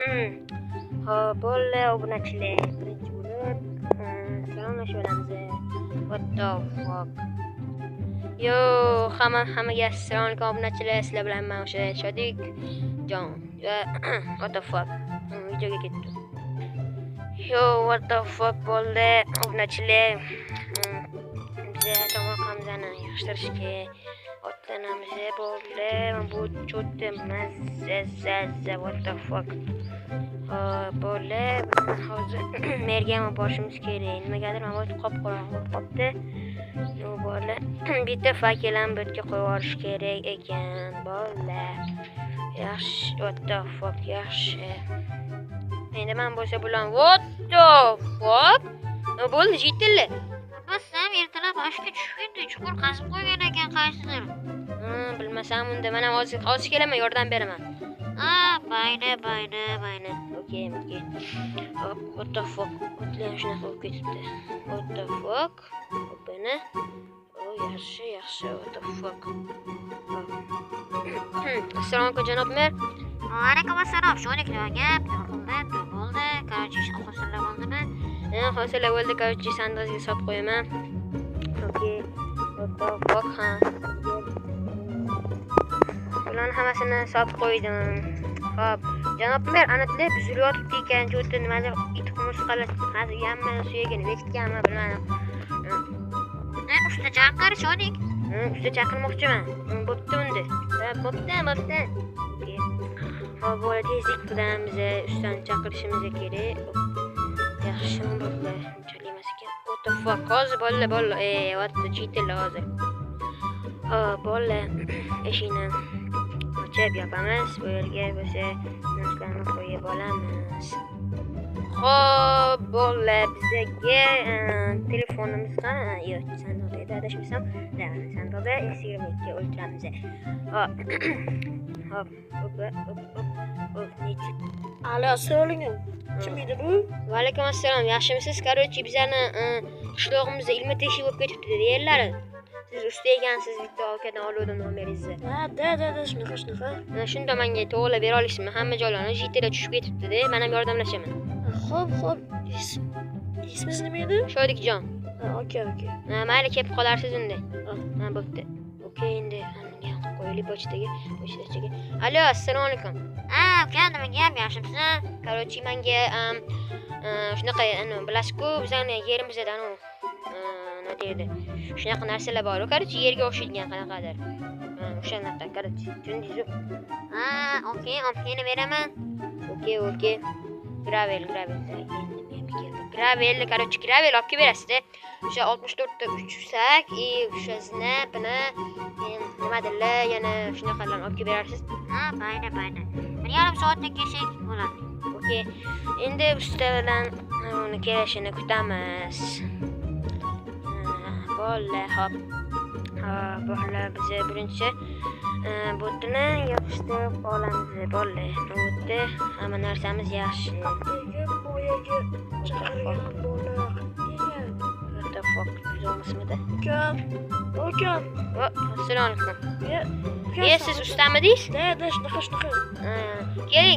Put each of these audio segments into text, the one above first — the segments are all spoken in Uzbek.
Hop, bo'ldi, obunachilar. Birinchi bo'lib salomlashaveramiz. What the fuck? Yo, hammaga assalomu alaykum obunachilar. Sizlar bilan men o'sha Shodik Jon. What the fuck? Videoga ketdim. Yo, what the fuck bo'ldi obunachilar. Biz tomorqamizni yaxshilashga otlanamiz bo'ldi. Bu cho'tda mazza what the fuck. Bo'ldi. Hozir merga borishimiz kerak. Nimagadir mana bu qop-qorong'i bo'lib qopti. Yo bo'ldi. Bitta fakelan bu yerga qo'yib yuborish kerak ekan. Bo'ldi. Yaxshi, what the fuck, yaxshi. Endi men bo'lsa bulan what the fuck? Bo'ldi, jitilli. Bilmasam ertalab oshga tushganda chuqur qazib qo'ygan ekan qaysidir. Bilmasam unda men ham hozir kelaman, yordam beraman. Bayna. Okay. What the fuck? O'tlar shunaqa bo'lib ketibdi. What the fuck? Buni. Yaxshi. What the fuck? Assalomu alaykum janob mer. Alaykum assalom. Shonik gap bo'ldi. Qarchi hosillar bo'ldimi? Hosillar bo'ldi. Qarchi sandozga solib qo'yaman. Okay. What the fuck? Ularni hammasini solib qo'ydim. Xo'p, janob mer, anatlar buzilyotibdi ekan, cho'tda nimadir it xumus qilib, hozir yamma suyagini bekitganmi bilmadim. Usta chaqir Shonik. Usta chaqirmoqchiman. Bo'pti unda. Bo'pti. Xo'p, bo'ldi, tezlik qilamiz. Ustani chaqirishimiz kerak. Yaxshimi bo'ldi? Unchalik emas ekan. What the fuck? Hozir bo'ldi. What the cheater hozir. Bo'ldi. Eshikni ochib yopamiz. Bu yerga bo'lsa narsalarni qo'yib olamiz. Xo'p, bo'ldi. Bizga telefonimiz yo'q, sandiqda adashmasam, sandiqda S22 o'ltiramiz. Hop. Alo, assalomu alaykum. Kim edi bu? Va alaykum assalom. Yaxshimisiz? Qarorchi bizlarni qishlog'imizda ilma teshik bo'lib ketibdi deyarlar. Siz usta ekansiz, bitta okadan oldim nomeringizni. Da, shunaqa. Shunda menga to'g'rilab bera olasizmi? Hamma joylarni jitida tushib ketibdi-da, men ham yordamlashaman. Xo'p. Ismingiz nima edi? Shodikjon. Okay. Mayli, kelib qolarsiz unda. Bo'pti. Okay, endi qo'yili pochtaga. Alo, assalomu alaykum. Uka, nima gap, yaxshimisiz? Qarorchi menga shunaqa bilasiz-ku, bizning yerimizda nima deydi? Shunaqa narsalar bor. Qarorchi yerga o'xshagan qanaqadir. O'shanaqa qarorchi. Tushundingizmi? Okeyni beraman. Okay. Gravel. Qarorchi gravel olib berasiz-da. O'sha 64 ta 3 sak, o'sha snapni, nimadirlar, yana shunaqalarni olib berasiz. Bayna. 1,5 soatdan kelsak bo'ladi. Okay. Endi usta bilan uni kelishini kutamiz. Bo'ldi, hop. Bo'ldi, biz birinchi butini yopishtirib olamiz. Bo'ldi. O'tdi. Hamma narsamiz yaxshi. Boyaga chaqirgan bola. What the fuck? Zo'masmidi? Ukam. Assalomu alaykum. Siz ustamidingiz? Da, shunaqa.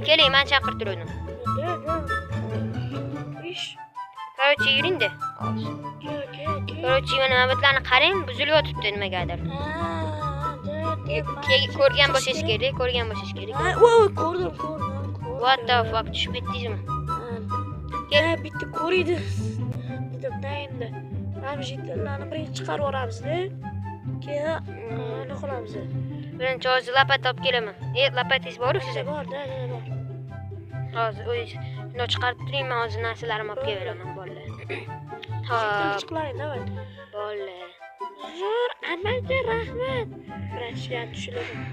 Keling, men chaqirtirdim. Da. Ish. Qarorchi yuring-da. Qarorchi mana navbatlarni qarang, buzilyotibdi nimagadir. Ko'rgan bo'lsangiz kerak. Ko'rdim. What the fuck? Tushib ketdingizmi? Bitta ko'riydi. Dedim, endi. Mana jitillarni birinchi chiqarib olamiz-da. Keyin nima qilamiz? Birinchi hozir lapat olib kelaman. Lapatingiz bormi sizda? Bor. Hozir shuni chiqarib turing, men hozir narsalarimni olib kelaman. Bo'ldi. Chiqlaring, davay. Bo'ldi. Zo'r, amalga rahmat. Vrachga tushiraman.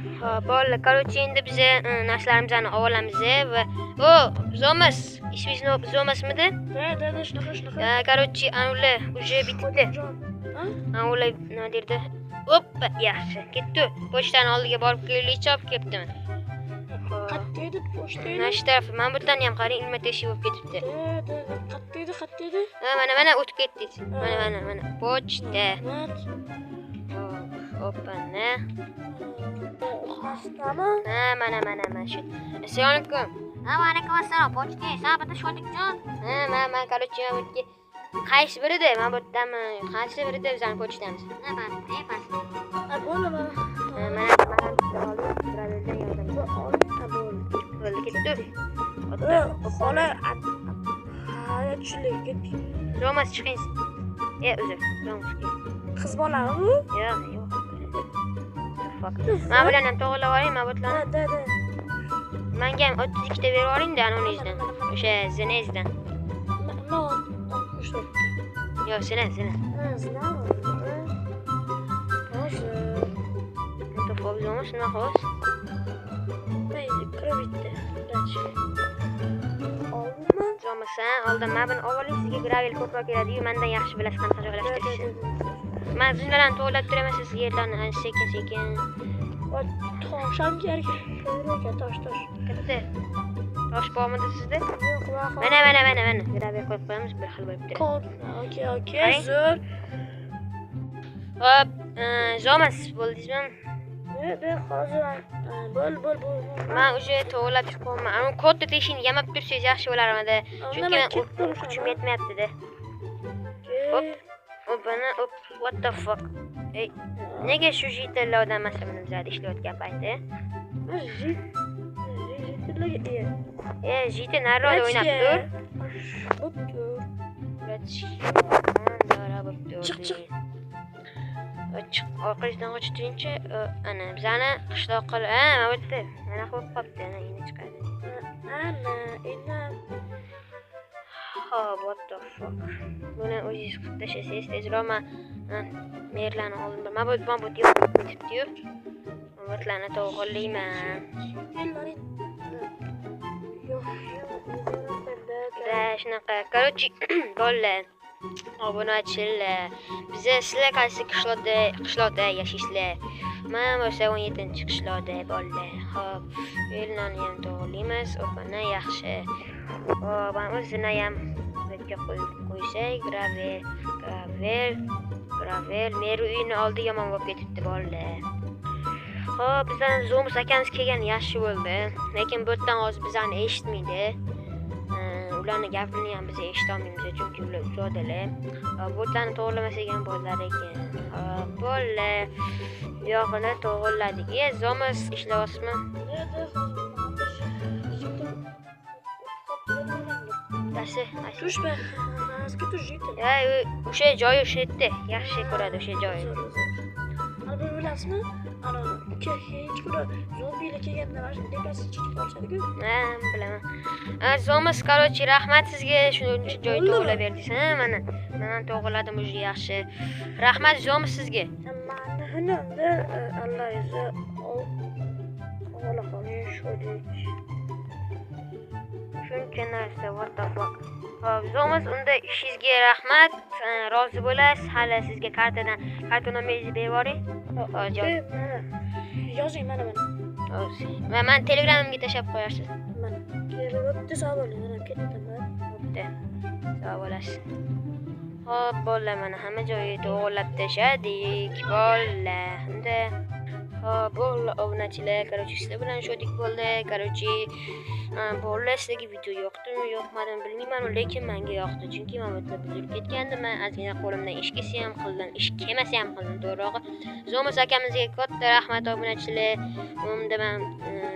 Bo'ldi. Qarorchi endi biz narsalarimizni olamiz va Zomas, ismingiz Zomasmidi? Da, shunaqa. Qarorchi, ular уже bitdi. Ular nima derdi? Hoppa, yaxshi. Ketdi. Pochtani oldiga borib kelaylik, olib kelibdiman. Qayerda edi pochta? Mana shu taraf, mana bu yerdan ham qarang, ilma teshik bo'lib ketibdi. Qayerda edi? Mana o'tib ketdingiz. Mana pochta. Hoppana. Xastami? Mana shu. Assalomu alaykum. Assalomu alaykum assalom. Pochta, sabata Shodikjon. Ha, men короче, qaysi birida? Men bu yerdami? Qaysi birida bizning pochtamiz? Nima? Emas. Bo'ldi. Mana traveldan yordam. Bo'ldi, ketdi. Xola. Ha, tushlik ketdik. Romas chiqing. Uzr. Romas. Qiz bolami? Yo'q. Men bilan ham to'g'rilab oling, men butlarni. Da. Menga ham 32 ta berib oling-da, anonizdan. O'sha zinezdan. Yo'q, zina. To pobzoma shuna xo'sh. Zomasan, oldin men buni olib sizga gravel ko'proq keladi-yu, mendan yaxshi bilasiz qanaqa joylashtirishni. Men sizlarni to'g'rilab turaman, siz yerlarni sekin-sekin. Tosham kerak. Tosh. Katta. Tosh bormi sizda? Yo'q, Mana. Gravel qo'yib qo'yamiz, bir xil bo'lib turadi. Okey, zo'r. Hop, zomas bo'ldingizmi? Hozir bo'l. Men o'sha to'g'rilab chiqyapman. Ani kodni teshikni yamab tursangiz yaxshi bo'larmidi. Chunki men kuchim yetmayapti-da. Hop, what the fuck? Nega shu jitillardan masalan bizlar ishlayotgan payti? Jiti nariroqda o'ynab tur. Chiq. Orqasidan qochishingcha, ana bizani qishloqqa, mana bu yerda. Mana qo'yib qopti, ana endi chiqadi. What the fuck? Buni o'zingiz qilib tashlasangiz tezroq merlarni oldim. Men bu ketibdi-yu. O'tlarni to'g'rilayman. Shunaqa. Короче, bolalar. Obunachillar. Sizlar qaysi qishloqda yashaysizlar? Men o'sha 17-qishloqda bolalar. Xo'p, yo'llarni ham to'g'rilaymiz. O'qana yaxshi. Men o'zini ham yerga qo'ysak, gravel. Meri uyini oldi yomon bo'lib ketibdi bolalar. Xo'p, bizdan Zomus akamiz kelgan yaxshi bo'ldi. Lekin bu yerdan hozir bizani eshitmaydi. Ularni gapini ham biz eshitolmaymiz, chunki ular uzoqdalar. Bu yerdan to'g'rilamasak ham bo'lar ekan. Bolalar, bu yoqni to'g'riladik. Zomus ishlayapsizmi? Tushma. O'sha joyi o'sha yerda. Yaxshi ko'radi o'sha joyni. Albatta bilasizmi? Ana, hech bir zombilar kelganda mana shunday depasi chiqib qolishadi-ku. Ha, bilaman. Zomus, короче, rahmat sizga shuncha joy to'g'rilab berdingiz. Mana to'g'riladim o'zi yaxshi. Rahmat Zomus sizga. Mana Allah izi ola qoling shodik. Shuncha narsa, what the fuck. Xo'p, Zomus, unda ishingizga rahmat. Rozi bo'lasiz. Hali sizga karta nomeringizni berib yuboring. Yozing mana. Men Telegramimga tashlab qo'yasiz. Mana. Kelibdi, sog' bo'ling. Mana ketdim. Bo'pti. Sog' bo'lasiz. Xo'p, bolalar, mana hamma joyni to'g'rilab tashladik. Bolalar. Unda xo'p, bolalar, obunachilar, короче, sizlar bilan shodik bo'ldi. Короче, bolalar, sizlarga video yoqdimi, yoqmadimi bilmayman, lekin menga yoqdi. Chunki men bu yerda buzilib ketgandim. Ozgina qo'limdan ish kelsa ham qildim, ish kelmasa ham qildim, to'g'rirog'i. Zomus akamizga katta rahmat obunachilar. Unda men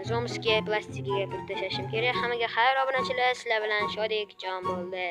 Zomusga plastikiga pul tashlashim kerak. Hammaga xayr obunachilar, sizlar bilan shodik jon bo'ldi.